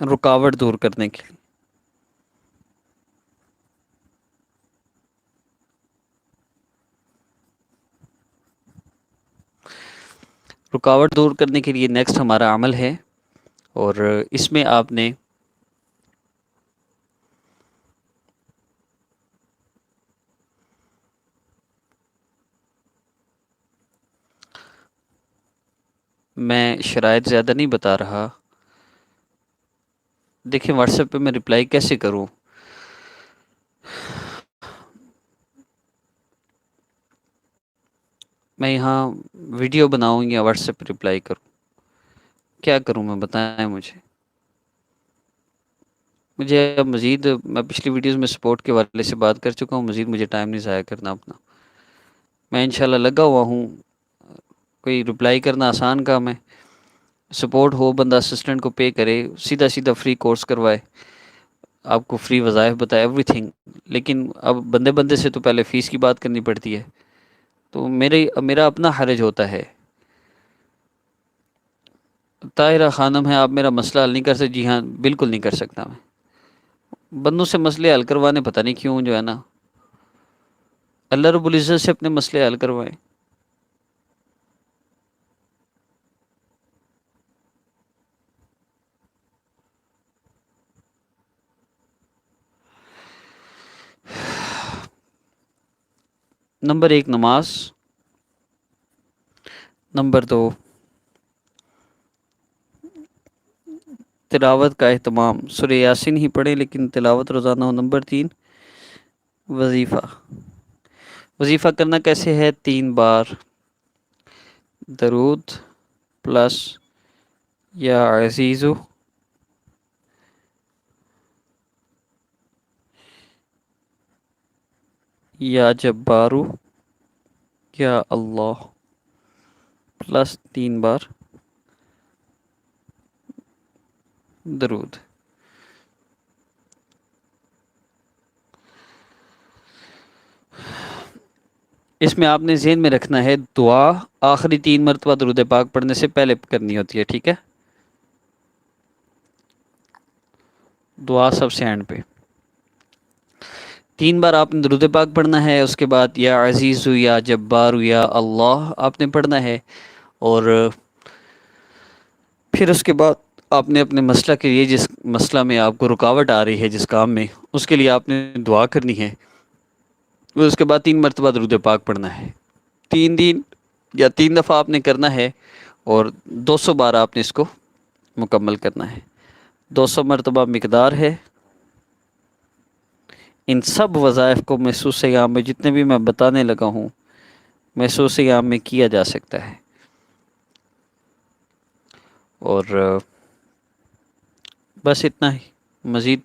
رکاوٹ دور کرنے کے لیے. رکاوٹ دور کرنے کے لیے نیکسٹ ہمارا عمل ہے، اور اس میں آپ نے میں شرائط زیادہ نہیں بتا رہا. دیکھیں واٹس ایپ پہ میں رپلائی کیسے کروں. میں یہاں ویڈیو بناؤں یا واٹس ایپ پہ رپلائی کروں، کیا کروں میں، بتائیں مجھے. مجھے اب مزید، میں پچھلی ویڈیوز میں سپورٹ کے والے سے بات کر چکا ہوں، مزید مجھے ٹائم نہیں ضائع کرنا اپنا. میں انشاءاللہ لگا ہوا ہوں. کوئی رپلائی کرنا آسان کام ہے. سپورٹ ہو، بندہ اسسٹنٹ کو پے کرے، سیدھا سیدھا فری کورس کروائے، آپ کو فری وظائف بتائے، ایوری تھنگ. لیکن اب بندے بندے سے تو پہلے فیس کی بات کرنی پڑتی ہے. تو میرا اپنا حرج ہوتا ہے. طاہرہ خانم ہے، آپ میرا مسئلہ حل نہیں کر سکتے. جی ہاں، بالکل نہیں کر سکتا میں. بندوں سے مسئلے حل کروانے پتہ نہیں کیوں جو ہے نا، اللہ رب العزت سے اپنے مسئلے حل کروائیں. نمبر 1 نماز. نمبر 2 تلاوت کا اہتمام. سورہ یاسین ہی پڑھیں لیکن تلاوت روزانہ ہو. نمبر 3 وظیفہ. وظیفہ کرنا کیسے ہے؟ 3 بار درود پلس یا عزیزو یا جبارو یا اللہ پلس 3 بار درود. اس میں آپ نے ذہن میں رکھنا ہے دعا آخری 3 مرتبہ درود پاک پڑھنے سے پہلے کرنی ہوتی ہے، ٹھیک ہے؟ دعا سب سے اینڈ پہ. 3 بار آپ نے درود پاک پڑھنا ہے. اس کے بعد یا عزیز یا جبار یا اللہ آپ نے پڑھنا ہے. اور پھر اس کے بعد آپ نے اپنے مسئلہ کے لیے، جس مسئلہ میں آپ کو رکاوٹ آ رہی ہے جس کام میں، اس کے لیے آپ نے دعا کرنی ہے. پھر اس کے بعد 3 مرتبہ درود پاک پڑھنا ہے. 3 دن یا 3 دفعہ آپ نے کرنا ہے، اور 200 بار آپ نے اس کو مکمل کرنا ہے. 200 مرتبہ مقدار ہے. ان سب وظائف کو محسوس ایام میں جتنے بھی میں بتانے لگا ہوں، محسوس ایام میں کیا جا سکتا ہے. اور بس اتنا ہی. مزید